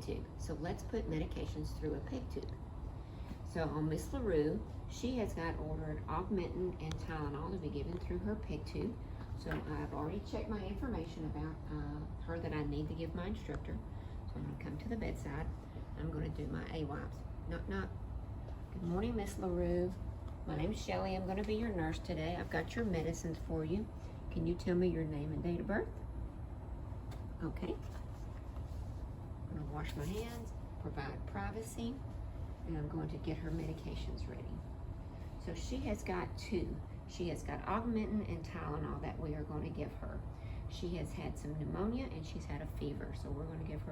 tube. So let's put medications through a peg tube. So on Miss LaRue, she has got ordered Augmentin and Tylenol to be given through her peg tube. So I've already checked my information about her that I need to give my instructor. So I'm gonna come to the bedside. I'm gonna do my AWABs. Knock, knock. Good morning, Miss LaRue. My name's Shelly. I'm gonna be your nurse today. I've got your medicines for you. Can you tell me your name and date of birth? Okay. I'm gonna wash my hands, provide privacy, and I'm going to get her medications ready. So she has got two. She has got Augmentin and Tylenol that we are going to give her. She has had some pneumonia and she's had a fever, so we're going to give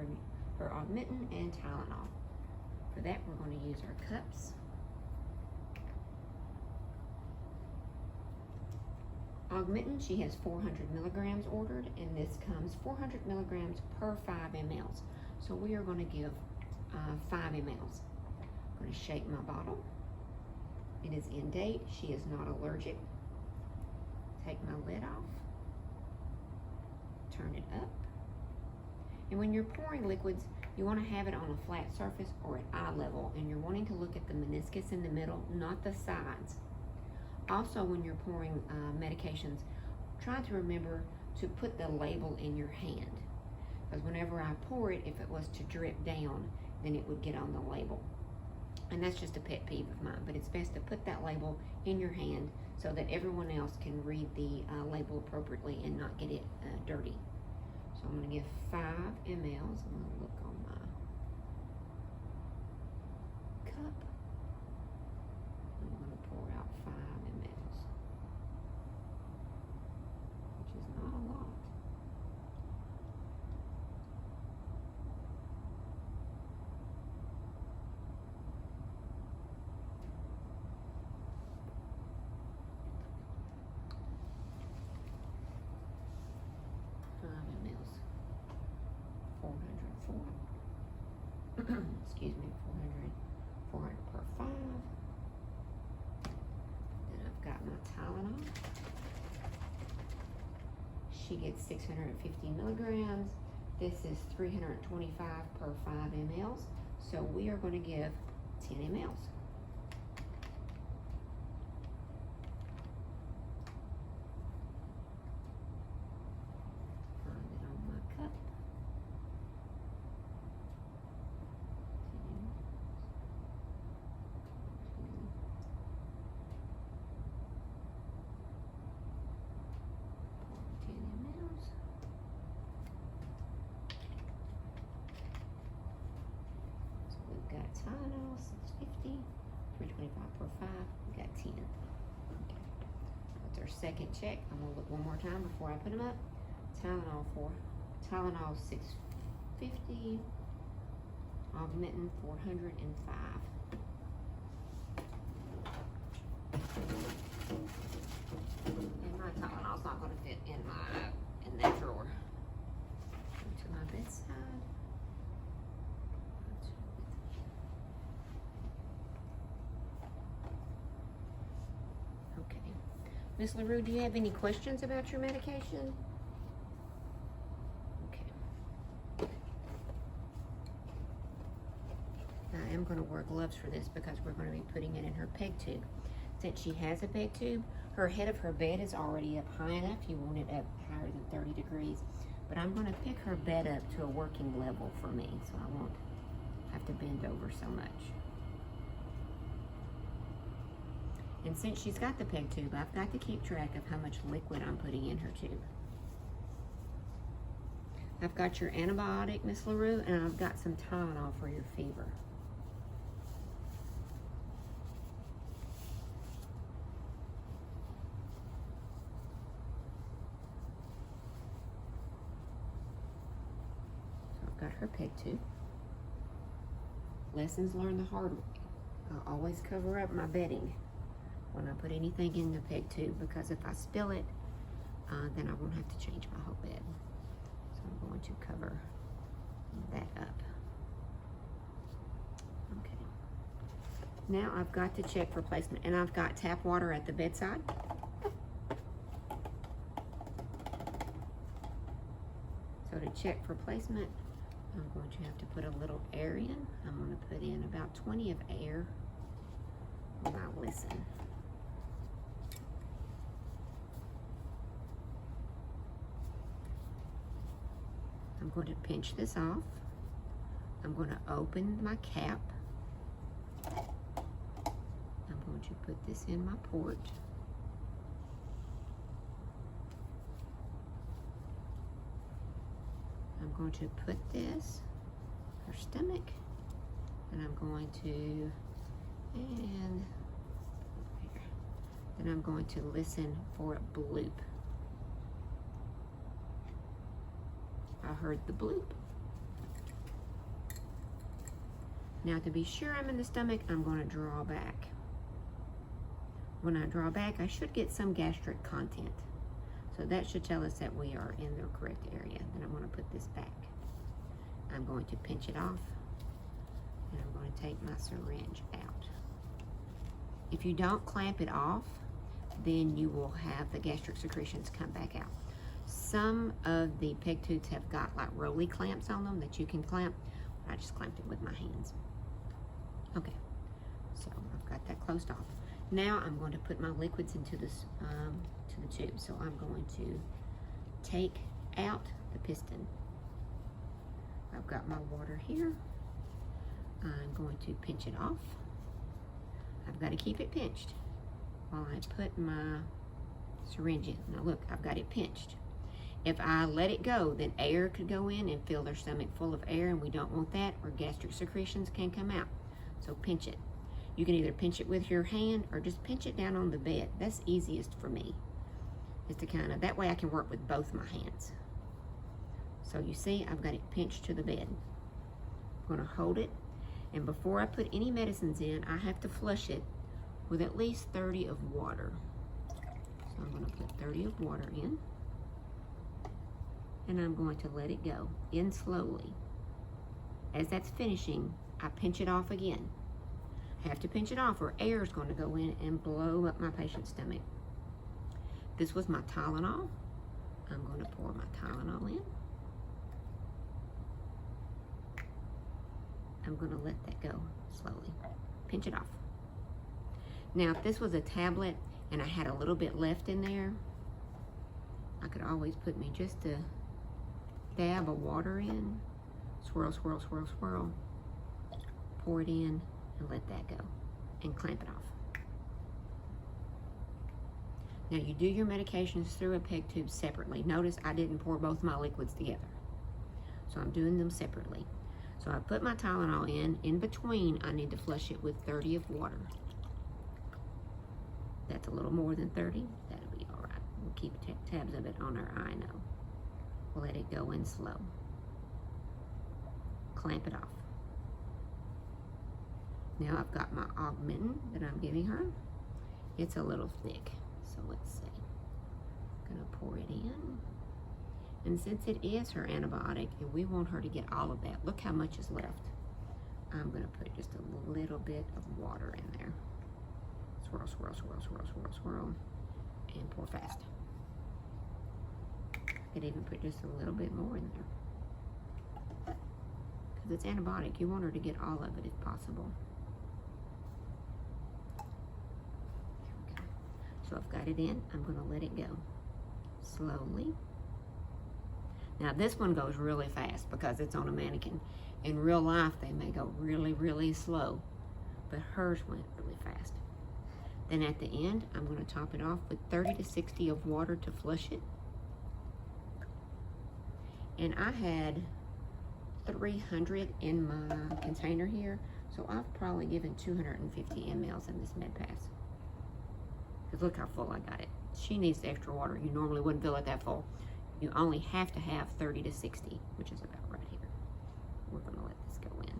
her Augmentin and Tylenol. For that, we're going to use our cups. Augmentin, she has 400 milligrams ordered, and this comes 400 milligrams per 5 mLs. So we are going to give 5 mLs. I'm going to shake my bottle. It is in date. She is not allergic. Take my lid off. Turn it up. And when you're pouring liquids, you want to have it on a flat surface or at eye level, and you're wanting to look at the meniscus in the middle, not the sides. Also, when you're pouring medications, try to remember to put the label in your hand. Because whenever I pour it, if it was to drip down, then it would get on the label. And that's just a pet peeve of mine, but it's best to put that label in your hand so that everyone else can read the label appropriately and not get it dirty. So I'm going to give 5 mLs. I'm going to look on my cup. I'm going to pour out 5 mLs, which is not a lot. Excuse me, 400 per 5. Then I've got my Tylenol. She gets 650 milligrams. This is 325 per 5 mLs. So we are going to give 10 mLs. Tylenol, 650, 325 per 5, we got 10. Okay. That's our second check. I'm gonna look one more time before I put them up. Tylenol 650, Augmentin 405. And my Tylenol's not gonna fit in that drawer. Go to my bedside. Miss LaRue, do you have any questions about your medication? Okay. I am going to wear gloves for this because we're going to be putting it in her peg tube. Since she has a peg tube, her head of her bed is already up high enough. You want it up higher than 30 degrees. But I'm going to pick her bed up to a working level for me, so I won't have to bend over so much. And since she's got the peg tube, I've got to keep track of how much liquid I'm putting in her tube. I've got your antibiotic, Miss LaRue, and I've got some Tylenol for your fever. So I've got her peg tube. Lessons learned the hard way. I always cover up my bedding when I put anything in the peg tube, because if I spill it, then I won't have to change my whole bed. So I'm going to cover that up. Okay. Now I've got to check for placement, and I've got tap water at the bedside. So to check for placement, I'm going to have to put a little air in. I'm going to put in about 20 of air when I listen. I'm going to pinch this off. I'm going to open my cap. I'm going to put this in my port. I'm going to put this, her stomach, and I'm going to, and here. Then I'm going to listen for a bloop. I heard the bloop. Now to be sure I'm in the stomach, I'm going to draw back. When I draw back, I should get some gastric content. So that should tell us that we are in the correct area. Then I'm going to put this back. I'm going to pinch it off, and I'm going to take my syringe out. If you don't clamp it off, then you will have the gastric secretions come back out. Some of the peg tubes have got like rolly clamps on them that you can clamp. I just clamped it with my hands. Okay, so I've got that closed off. Now I'm going to put my liquids into this to the tube. So I'm going to take out the piston. I've got my water here. I'm going to pinch it off. I've got to keep it pinched while I put my syringe in. Now look, I've got it pinched. If I let it go, then air could go in and fill their stomach full of air, and we don't want that, or gastric secretions can come out. So pinch it. You can either pinch it with your hand or just pinch it down on the bed. That's easiest for me. Is to kind of, that way I can work with both my hands. So you see, I've got it pinched to the bed. I'm gonna hold it, and before I put any medicines in, I have to flush it with at least 30 of water. So I'm gonna put 30 of water in, and I'm going to let it go in slowly. As that's finishing, I pinch it off again. I have to pinch it off or air is going to go in and blow up my patient's stomach. This was my Tylenol. I'm going to pour my Tylenol in. I'm going to let that go slowly. Pinch it off. Now, if this was a tablet and I had a little bit left in there, I could always put me just a dab of water in. Swirl, swirl, swirl, swirl. Pour it in and let that go and clamp it off. Now you do your medications through a peg tube separately. Notice I didn't pour both my liquids together. So I'm doing them separately. So I put my Tylenol in. In between, I need to flush it with 30 of water. That's a little more than 30. That'll be all right. We'll keep tabs of it on our eye now. We'll let it go in slow. Clamp it off. Now I've got my Augmentin that I'm giving her. It's a little thick, so let's see. I'm gonna pour it in. And since it is her antibiotic and we want her to get all of that, look how much is left. I'm gonna put just a little bit of water in there. Swirl, swirl, swirl, swirl, swirl, swirl, and pour fast. Could even put just a little bit more in there. Because it's antibiotic, you want her to get all of it if possible. So I've got it in, I'm gonna let it go slowly. Now this one goes really fast because it's on a mannequin. In real life, they may go really, really slow, but hers went really fast. Then at the end, I'm gonna top it off with 30 to 60 of water to flush it. And I had 300 in my container here, so I've probably given 250 mLs in this MedPass. Because look how full I got it. She needs the extra water. You normally wouldn't fill it that full. You only have to have 30 to 60, which is about right here. We're gonna let this go in.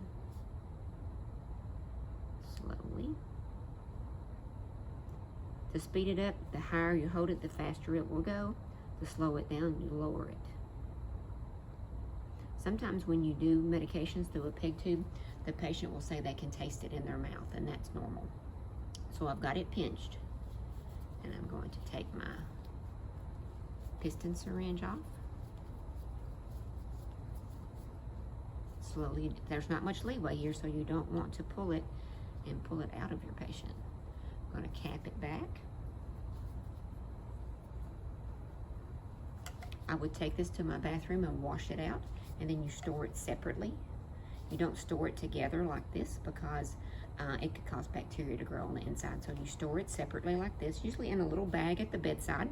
Slowly. To speed it up, the higher you hold it, the faster it will go. To slow it down, you lower it. Sometimes when you do medications through a peg tube, the patient will say they can taste it in their mouth, and that's normal. So I've got it pinched. And I'm going to take my piston syringe off. slowly, there's not much leeway here, so you don't want to pull it and pull it out of your patient. I'm going to cap it back. I would take this to my bathroom and wash it out, and then you store it separately. You don't store it together like this because it could cause bacteria to grow on the inside. So you store it separately like this, usually in a little bag at the bedside.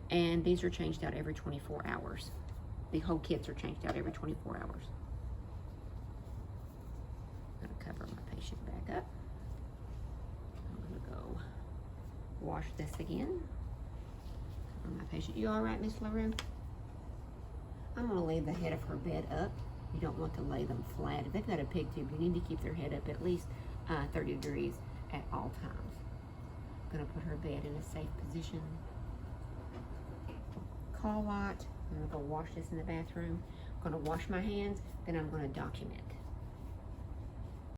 And these are changed out every 24 hours. The whole kits are changed out every 24 hours. I'm gonna cover my patient back up. I'm gonna go wash this again. Cover my patient. You all right, Miss LaRue? I'm gonna leave the head of her bed up. You don't want to lay them flat. If they've got a pig tube, you need to keep their head up at least 30 degrees at all times. I'm gonna put her bed in a safe position. Call lot. I'm gonna go wash this in the bathroom. I'm gonna wash my hands, then I'm gonna document.